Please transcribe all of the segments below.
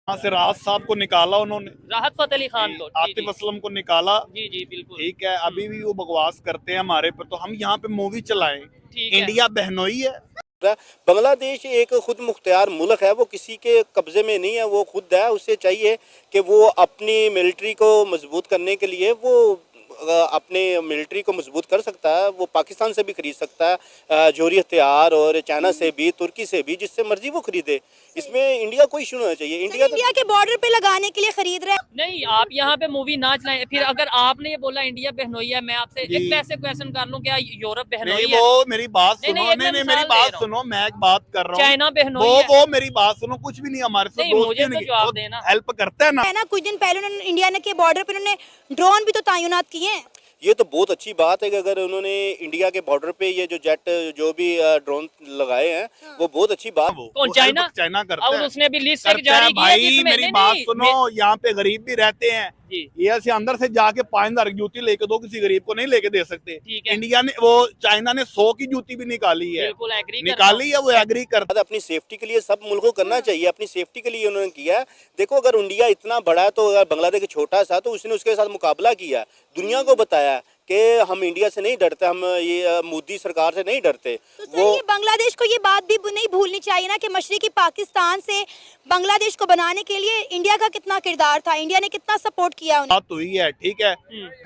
वहाँ से राहत साहब को निकाला उन्होंने, राहत फतेह अली खान को। जी आतिफ जी असलम को निकाला। जी जी बिल्कुल। ठीक है, अभी भी वो बकवास करते हैं हमारे पर, तो हम यहाँ पे मूवी चलाएं। ठीक है। इंडिया बहनोई है। बांग्लादेश एक खुद मुख्तियार मुल्क है, वो किसी के कब्जे में नहीं है, वो खुद है। उसे चाहिए कि वो अपनी मिलिट्री को मजबूत करने के लिए वो अपने मिलिट्री को मजबूत कर सकता है। वो पाकिस्तान से भी खरीद सकता है जोहरी हथियार, और चाइना से भी, तुर्की से भी, जिससे मर्जी वो खरीदे। इसमें इंडिया को इशू होना चाहिए। इंडिया के बॉर्डर पे लगाने के लिए खरीद रहे हैं। नहीं, आप यहाँ पे मूवी ना चलाएं। फिर अगर आपने ये बोला इंडिया बहनोई है, मैं आपसे जी। एक ऐसे क्वेश्चन कर लूं, क्या यूरोप बहनोई नहीं, है? वो मेरी बात नहीं, सुनो। नहीं, एक नहीं मैं नहीं, मेरी मिसाल दे बात रहा हूं। सुनो, मैं एक बात कर रहा हूँ। चाइना बहनोई वो है। वो मेरी बात सुनो, कुछ भी नहीं, हमारे से नहीं, मुझे तो जवाब देना। हेल्प करता है ना। है ना, कुछ दिन पहले उन्होंने इंडिया ने के बॉर्डर पे उन्होंने ड्रोन भी तो तैनात किए हैं। ये तो बहुत अच्छी बात है कि अगर उन्होंने इंडिया के बॉर्डर पे ये जो जेट जो भी ड्रोन लगाए हैं, वो बहुत अच्छी बात। कौन? चाइना? चाइना करता और है, उसने भी लिस्ट करता जारी है की है भाई। जिसमें मेरी नहीं, बात नहीं, सुनो, यहाँ पे गरीब भी रहते हैं। जी ये ऐसे अंदर से जाके 5,000 की जूती लेके दो, किसी गरीब को नहीं लेके दे सकते। ठीक है। इंडिया ने, वो चाइना ने 100 की जूती भी निकाली है, बिल्कुल एग्री निकाली है, वो एग्री करता अपनी सेफ्टी के लिए सब मुल्क को करना चाहिए, अपनी सेफ्टी के लिए उन्होंने किया है। देखो, अगर इंडिया इतना बड़ा है तो अगर बांग्लादेश छोटा सा, तो उसने उसके साथ मुकाबला किया, दुनिया को बताया कि हम इंडिया से नहीं डरते, हम ये मोदी सरकार से नहीं डरते। तो सर, ये बांग्लादेश को ये बात भी नहीं भूलनी चाहिए ना कि मशरकी पाकिस्तान से बांग्लादेश को बनाने के लिए इंडिया का कितना किरदार था, इंडिया ने कितना सपोर्ट किया उन्हें। बात हुई है। ठीक है,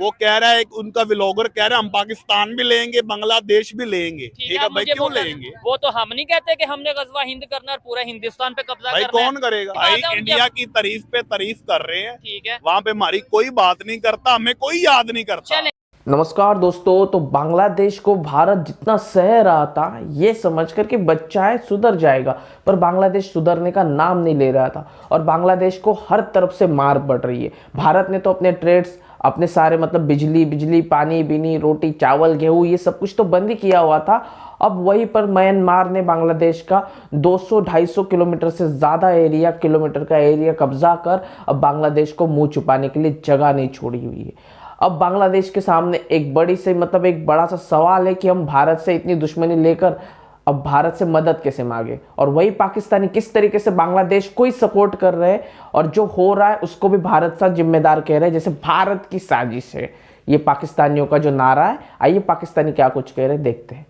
वो कह रहा है, उनका व्लॉगर कह रहा है हम पाकिस्तान भी लेंगे, बांग्लादेश भी लेंगे। ठीक है भाई, क्यों लेंगे? वो तो हम नहीं कहते कि हमने गजवा हिंद करना और पूरा हिंदुस्तान पे कब्जा भाई करना है। कौन करेगा भाई? इंडिया की तारीफ पे तारीफ कर रहे हैं, ठीक है। वहाँ पे हमारी कोई बात नहीं करता, हमें कोई याद नहीं करता। चले। नमस्कार दोस्तों। तो बांग्लादेश को भारत जितना सह रहा था ये समझकर कि बच्चा है सुधर जाएगा, पर बांग्लादेश सुधरने का नाम नहीं ले रहा था और बांग्लादेश को हर तरफ से मार पड़ रही है। भारत ने तो अपने ट्रेड्स, अपने सारे मतलब बिजली, पानी, बीनी, रोटी, चावल, गेहूं, ये सब कुछ तो बंद ही किया हुआ था। अब वहीं पर म्यांमार ने बांग्लादेश का 200-250 किलोमीटर से ज़्यादा किलोमीटर का एरिया कब्जा कर अब बांग्लादेश को मुंह छुपाने के लिए जगह नहीं छोड़ी हुई है। अब बांग्लादेश के सामने एक बड़ा सा सवाल है कि हम भारत से इतनी दुश्मनी लेकर अब भारत से मदद कैसे मांगे, और वही पाकिस्तानी किस तरीके से बांग्लादेश को ही सपोर्ट कर रहे हैं और जो हो रहा है उसको भी भारत सा जिम्मेदार कह रहे हैं, जैसे भारत की साजिश है ये पाकिस्तानियों का जो नारा है। आइए पाकिस्तानी क्या कुछ कह रहे हैं देखते हैं।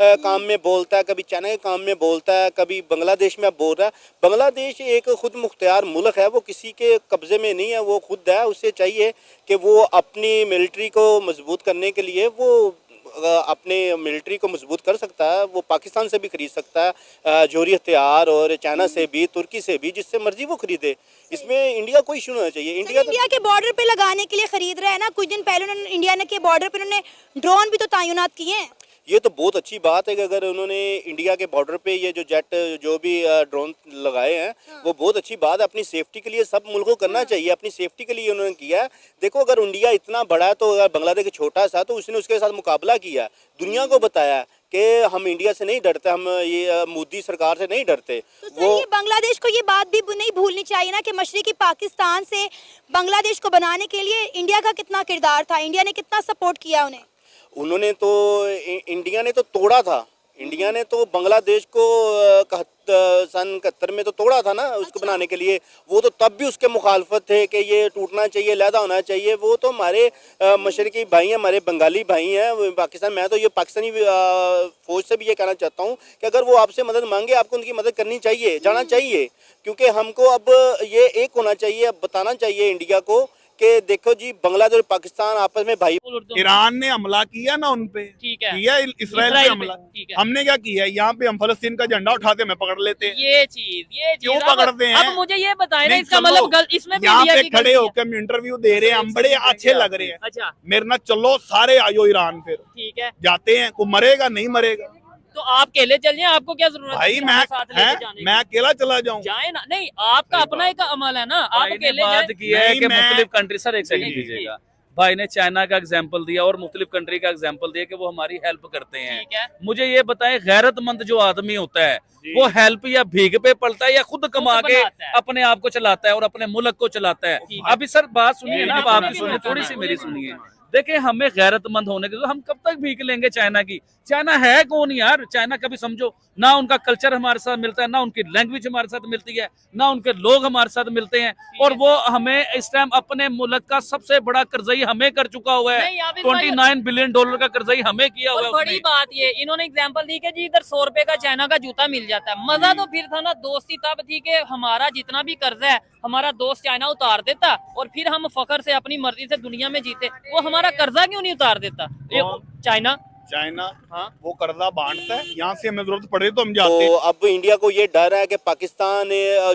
काम में बोलता है, कभी चाइना के काम में बोलता है, कभी बांग्लादेश में बोल रहा है। बांग्लादेश एक खुद मुख्तियार मुल्क है, वो किसी के कब्जे में नहीं है, वो खुद है। उसे चाहिए कि वो अपनी मिलिट्री को मजबूत करने के लिए वो अपने मिलिट्री को मजबूत कर सकता है। वो पाकिस्तान से भी खरीद सकता है जोहरी हथियार, और चाइना से भी, तुर्की से भी, जिससे मर्जी वो खरीदे। इसमें इंडिया को इशू होना चाहिए। इंडिया के बॉर्डर पे लगाने के लिए खरीद रहे हैं ना, कुछ दिन पहले उन्होंने इंडिया ने के बॉर्डर पे उन्होंने ड्रोन भी तो तैनात किए हैं। ये तो बहुत अच्छी बात है कि अगर उन्होंने इंडिया के बॉर्डर पे ये जो जेट जो भी ड्रोन लगाए हैं, वो बहुत अच्छी बात है। अपनी सेफ्टी के लिए सब मुल्क को करना चाहिए, अपनी सेफ्टी के लिए उन्होंने किया है। देखो, अगर इंडिया इतना बड़ा है तो अगर बांग्लादेश छोटा सा, तो उसने उसके साथ मुकाबला किया, दुनिया को बताया कि हम इंडिया से नहीं डरते, हम ये मोदी सरकार से नहीं डरते। तो सर, ये बांग्लादेश को ये बात भी नहीं भूलनी चाहिए ना कि मशरकी पाकिस्तान से बांग्लादेश को बनाने के लिए इंडिया का कितना किरदार था, इंडिया ने कितना सपोर्ट किया उन्हें। उन्होंने तो इंडिया ने तो तोड़ा था, इंडिया ने तो बांग्लादेश को सन 71 में तो तोड़ा था ना उसको बनाने के लिए। वो तो तब भी उसके मुखालफत थे कि ये टूटना चाहिए, लहदा होना चाहिए। वो तो हमारे मशरकी भाई हैं, हमारे बंगाली भाई हैं पाकिस्तान। मैं तो ये पाकिस्तानी फौज से भी ये कहना चाहता हूँ कि अगर वो आपसे मदद मांगे, आपको उनकी मदद करनी चाहिए, जाना चाहिए। क्योंकि हमको अब ये एक होना चाहिए, अब बताना चाहिए इंडिया को कि देखो जी, बांग्लादेश और पाकिस्तान आपस में भाई। ईरान ने हमला किया ना उन पे, ठीक है, किया इसराइल पे हमला। ठीक है। हमने क्या किया है, यहाँ पे हम फलस्तीन का झंडा उठाते हैं, पकड़ लेते हैं। ये चीज क्यों पकड़ते हैं? अब मुझे ये बताएं ना, नहीं, इसका चलो, मतलब इसमें भी यहाँ इंडिया पे की खड़े गलती है। होकर हम इंटरव्यू दे रहे हैं, हम बड़े अच्छे लग रहे हैं। अच्छा, मेरे ना चलो सारे आयो ईरान, फिर ठीक है। जाते हैं, को मरेगा नहीं मरेगा तो आप अकेले चल जाएं, आपको क्या जरूरत है भाई? मैं अकेला चला जाऊं? जाए ना, नहीं, आपका अपना एक अमल है ना, आप अकेले बात की है कि मुख्तलिफ कंट्री, सर एक जी, सेकंड जी, दीजिएगा। भाई ने चाइना का एग्जांपल दिया और मुख्तलिफ कंट्री का एग्जांपल दिया कि वो हमारी हेल्प करते हैं। ठीक है। मुझे ये बताएं, गैरतमंद जो आदमी होता है वो हेल्प या भीख पे पड़ता है या खुद कमा के अपने आप को चलाता है और अपने मुल्क को चलाता है? अभी सर बात सुनिए ना, अब आप सुनिए, थोड़ी सी मेरी सुनिए। देखिए हमें गैरतमंद होने के, तो हम कब तक भीख लेंगे चाइना की? चाइना है कौन यार? चाइना कभी समझो ना, उनका कल्चर हमारे साथ मिलता है, ना उनकी लैंग्वेज हमारे साथ मिलती है, ना उनके लोग हमारे साथ मिलते हैं, और वो हमें इस टाइम अपने मुल्क का सबसे बड़ा कर्जई हमें कर चुका हुआ है। नहीं, आबिद भाई, 29 बिलियन डॉलर का कर्जई हमें किया हुआ और है बड़ी उसने। बात ये इन्होंने एग्जांपल दी कि जी इधर 100 रुपए का चाइना का जूता मिल जाता है। मजा तो फिर था ना, दोस्ती तब थी कि हमारा जितना भी कर्जा है हमारा दोस्त चाइना उतार देता और फिर हम फखर से अपनी मर्जी से दुनिया में जीते। वो हमारा कर्जा क्यों नहीं उतार देता? चाइना चाइना हाँ वो कर्जा बांटता है, यहाँ से हमें जरूरत पड़े तो हम जाते तो हैं। अब इंडिया को ये डर है कि पाकिस्तान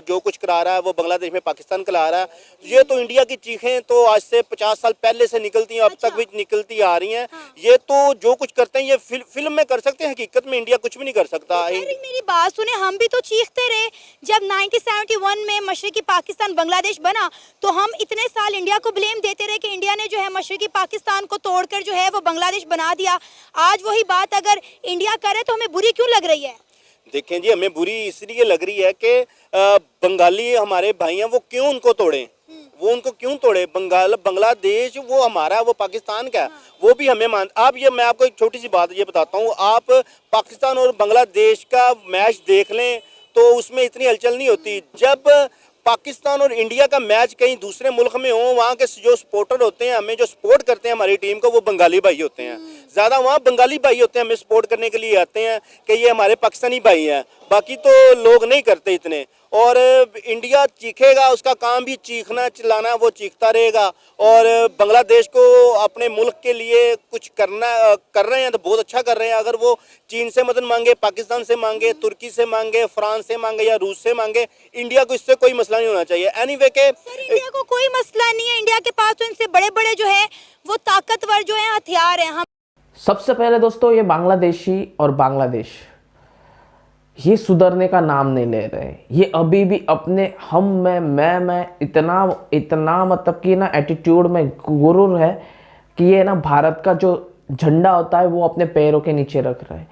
जो कुछ करा रहा है वो बांग्लादेश में पाकिस्तान करा रहा है। ये तो इंडिया की चीखें तो आज से 50 साल पहले से निकलती हैं, अब तक भी निकलती आ रही हैं। ये तो जो कुछ करते हैं ये फिल्म में कर सकते हैं, हकीकत में इंडिया कुछ भी नहीं कर सकता। मेरी बात सुने, हम भी तो चीखते रहे जब 1971 में मशरकी पाकिस्तान बांग्लादेश बना, तो हम इतने साल इंडिया को ब्लेम देते रहे कि इंडिया ने जो है मशरकी पाकिस्तान को तोड़कर जो है वो बांग्लादेश बना दिया। आज वही बात अगर इंडिया करे तो हमें बुरी क्यों लग रही है? देखें जी, हमें बुरी इसलिए लग रही है कि बंगाली हमारे भाई हैं, वो क्यों उनको तोड़े? वो उनको क्यों तोड़े? बांग्लादेश वो हमारा है, वो पाकिस्तान का है, वो भी हमें मान। आप ये, मैं आपको एक छोटी सी बात ये बताता हूँ, आप पाकिस्तान और बांग्लादेश का मैच देख लें तो उसमें इतनी हलचल नहीं होती। जब पाकिस्तान और इंडिया का मैच कहीं दूसरे मुल्क में हो, वहाँ के जो सपोर्टर होते हैं, हमें जो सपोर्ट करते हैं हमारी टीम को, वो बंगाली भाई होते हैं। ज़्यादा वहाँ बंगाली भाई होते हैं, हमें सपोर्ट करने के लिए आते हैं कि ये हमारे पाकिस्तानी भाई हैं, बाकी तो लोग नहीं करते इतने। और इंडिया चीखेगा, उसका काम भी चीखना चिल्लाना, वो चीखता रहेगा। और बांग्लादेश को अपने मुल्क के लिए कुछ कर रहे हैं तो बहुत अच्छा कर रहे हैं। अगर वो चीन से मदद मांगे, पाकिस्तान से मांगे, तुर्की से मांगे, फ्रांस से मांगे या रूस से मांगे, इंडिया को इससे कोई मसला नहीं होना चाहिए। एनीवे के इंडिया को कोई मसला नहीं है, इंडिया के पास तो इनसे बड़े बड़े जो है वो ताकतवर जो है हथियार हैं। हम सबसे पहले दोस्तों, ये बांग्लादेशी और बांग्लादेश ये सुधरने का नाम नहीं ले रहे। ये अभी भी अपने हम में मैं इतना मतलब कि ना एटीट्यूड में गुरूर है कि ये ना भारत का जो झंडा होता है वो अपने पैरों के नीचे रख रहे हैं।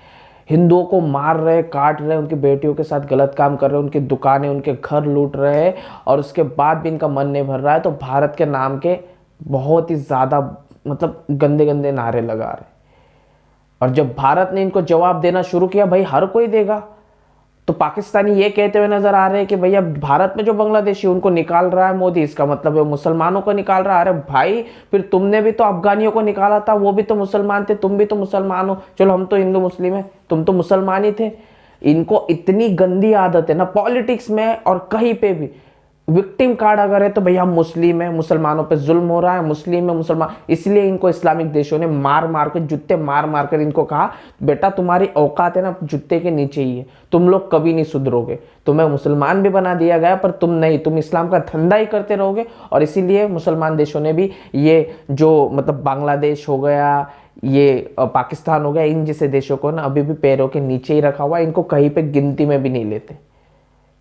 हिंदुओं को मार रहे, काट रहे, उनकी बेटियों के साथ गलत काम कर रहे, उनकी दुकानें, उनके घर लूट रहे हैं, और उसके बाद भी इनका मन नहीं भर रहा है तो भारत के नाम के बहुत ही ज़्यादा मतलब गंदे गंदे नारे लगा रहे। और जब भारत ने इनको जवाब देना शुरू किया, भाई हर कोई देगा, तो पाकिस्तानी ये कहते हुए नजर आ रहे हैं कि भैया भारत में जो बांग्लादेशी उनको निकाल रहा है मोदी, इसका मतलब है मुसलमानों को निकाल रहा है। अरे भाई, फिर तुमने भी तो अफगानियों को निकाला था, वो भी तो मुसलमान थे, तुम भी तो मुसलमान हो। चलो हम तो हिंदू मुस्लिम है, तुम तो मुसलमान ही थे। इनको इतनी गंदी आदत है ना पॉलिटिक्स में और कहीं पे भी, विक्टिम कार्ड अगर है तो भैया हम मुस्लिम है, मुसलमानों पे जुल्म हो रहा है, मुस्लिम है, मुसलमान। इसलिए इनको इस्लामिक देशों ने मार मार कर, जूते मार मार कर इनको कहा, बेटा तुम्हारी औकात है ना जूते के नीचे ही है, तुम लोग कभी नहीं सुधरोगे। तुम्हें मुसलमान भी बना दिया गया पर तुम नहीं, तुम इस्लाम का धंधा ही करते रहोगे। और इसीलिए मुसलमान देशों ने भी ये जो मतलब बांग्लादेश हो गया, ये पाकिस्तान हो गया, इन जैसे देशों को ना अभी भी पैरों के नीचे ही रखा हुआ है, इनको कहीं पे गिनती में भी नहीं लेते।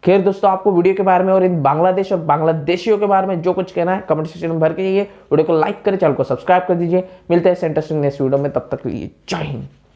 खैर दोस्तों, आपको वीडियो के बारे में और इन बांग्लादेश और बांग्लादेशियों के बारे में जो कुछ कहना है कमेंट सेक्शन में भर के जाइए। वीडियो को लाइक करें, चैनल को सब्सक्राइब कर दीजिए। मिलते हैं इंटरेस्टिंग नेक्स्ट वीडियो में, तब तक के लिए जय हिंद।